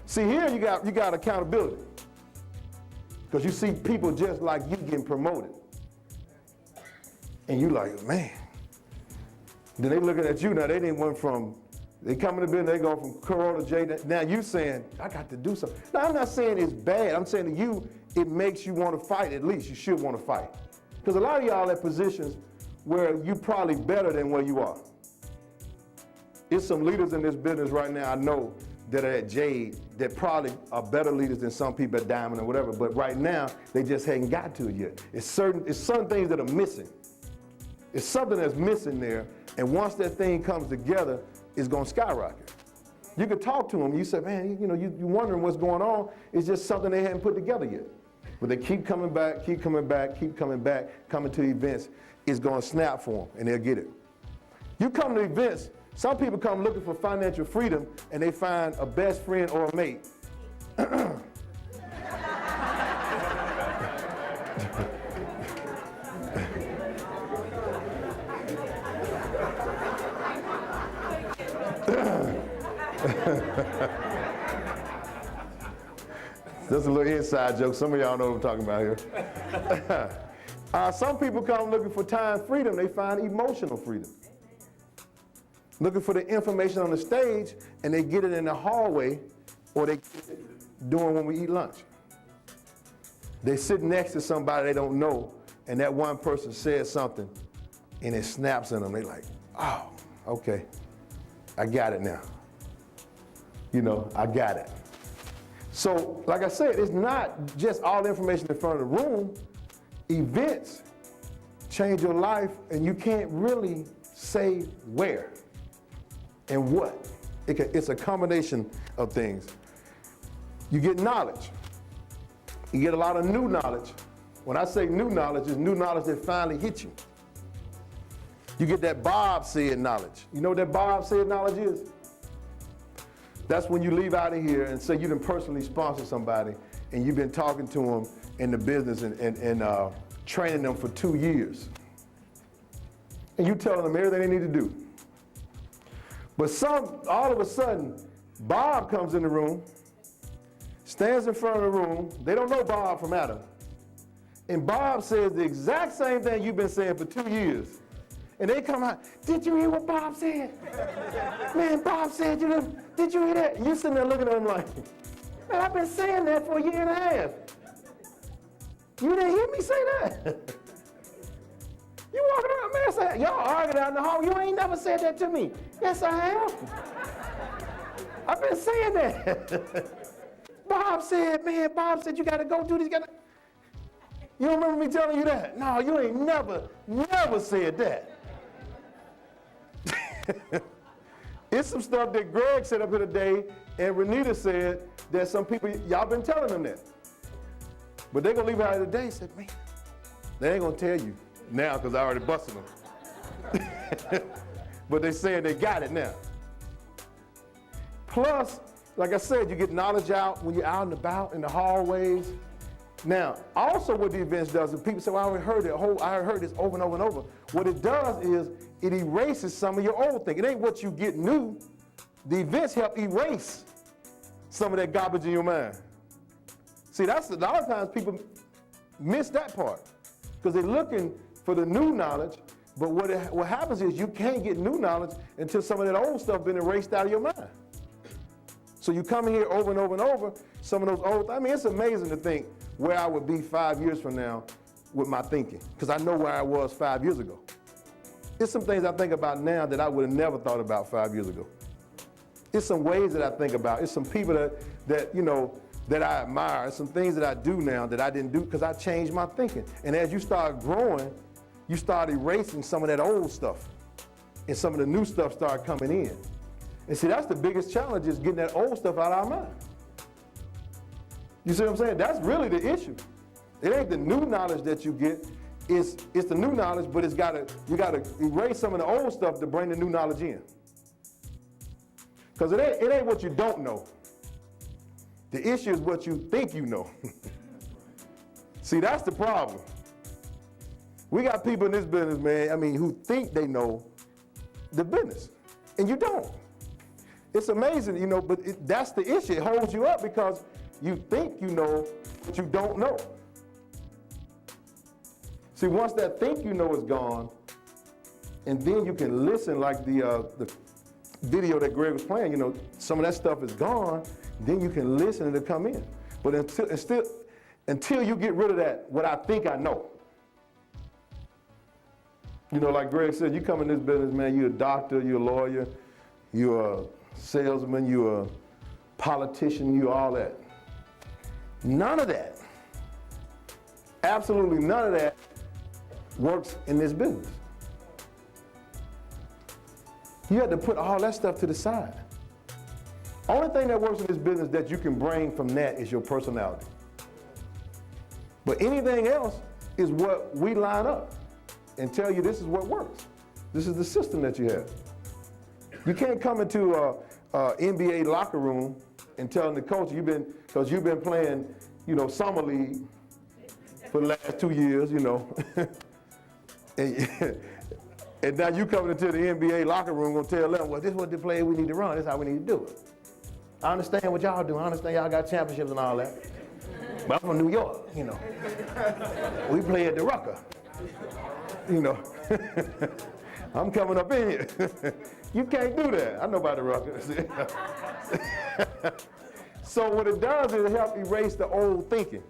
See, here you got accountability. Because you see people just like you getting promoted. And you like, man. Then they looking at you now, they didn't went from, they come in the business, they go from Corolla to J. Now you saying, I got to do something. Now I'm not saying it's bad, I'm saying to you, it makes you want to fight, at least you should want to fight. Because a lot of y'all at positions where you probably better than where you are. There's some leaders in this business right now I know that are at Jade that probably are better leaders than some people at Diamond or whatever, but right now, they just hadn't got to it yet. It's certain things that are missing. It's something that's missing there, and once that thing comes together, it's gonna skyrocket. You could talk to them, you say, man, you know, you're wondering what's going on, it's just something they hadn't put together yet. But they keep coming back, keep coming back, keep coming back, coming to events, it's gonna snap for them, and they'll get it. You come to events, some people come looking for financial freedom and they find a best friend or a mate. That's a little inside joke. Some of y'all know what I'm talking about here. Some people come looking for time freedom. They find emotional freedom. Looking for the information on the stage, and they get it in the hallway, or they get it doing when we eat lunch. They sit next to somebody they don't know, and that one person says something, and it snaps in them. They like, oh, okay, I got it now. You know, I got it. So, like I said, it's not just all the information in front of the room. Events change your life, and you can't really say where and what. It's a combination of things. You get knowledge. You get a lot of new knowledge. When I say new knowledge, it's new knowledge that finally hits you. You get that Bob said knowledge. You know what that Bob said knowledge is? That's when you leave out of here and say you done personally sponsor somebody and you've been talking to them in the business and training them for 2 years. And you telling them everything they need to do. But all of a sudden, Bob comes in the room, stands in front of the room. They don't know Bob from Adam. And Bob says the exact same thing you've been saying for 2 years. And they come out, did you hear what Bob said? Man, Bob said, did you hear that? And you sitting there looking at him like, man, I've been saying that for 1.5 years. You didn't hear me say that? You walking around, man, saying, y'all arguing out in the hall, you ain't never said that to me. Yes, I have. I've been saying that. Bob said, you gotta go do this, You don't remember me telling you that? No, you ain't never said that. It's some stuff that Greg said up here today, and Renita said that some people, y'all been telling them that. But they're gonna leave out today and say, man, they ain't gonna tell you now because I already busted them. But they saying they got it now. Plus, like I said, you get knowledge out when you're out and about in the hallways. Now, also what the events does, and people say, well, I heard this over and over and over. What it does is it erases some of your old thing. It ain't what you get new. The events help erase some of that garbage in your mind. See, that's a lot of times people miss that part because they're looking for the new knowledge, but what happens is you can't get new knowledge until some of that old stuff been erased out of your mind. So you come in here over and over and over, some of those old, I mean, it's amazing to think where I would be 5 years from now with my thinking, because I know where I was 5 years ago. There's some things I think about now that I would have never thought about 5 years ago. There's some ways that I think about. It's some people that I admire. It's some things that I do now that I didn't do because I changed my thinking. And as you start growing, you start erasing some of that old stuff, and some of the new stuff start coming in. And see, that's the biggest challenge, is getting that old stuff out of our mind. You see what I'm saying? That's really the issue. It ain't the new knowledge that you get, it's the new knowledge, but you gotta erase some of the old stuff to bring the new knowledge in. Because it ain't what you don't know. The issue is what you think you know. See, that's the problem. We got people in this business, man, who think they know the business, and you don't. It's amazing, you know, but that's the issue. It holds you up because you think you know, but you don't know. See, once that think you know is gone, and then you can listen like the video that Greg was playing, you know, some of that stuff is gone, then you can listen and it'll come in. But until you get rid of that, what I think I know. You know, like Greg said, you come in this business, man, you're a doctor, you're a lawyer, you're a salesman, you're a politician, you're all that. None of that, absolutely none of that works in this business. You have to put all that stuff to the side. Only thing that works in this business that you can bring from that is your personality. But anything else is what we line up and tell you this is what works. This is the system that you have. You can't come into a NBA locker room and telling the coach because you've been playing, you know, summer league for the last 2 years, you know. And now you coming into the NBA locker room gonna tell them, well, this is what the play we need to run, this is how we need to do it. I understand what y'all do, I understand y'all got championships and all that. But I'm from New York, you know. We play at the Rucker, you know. I'm coming up in here. You can't do that. I know about the Rucker. So what it does is it helps erase the old thinking.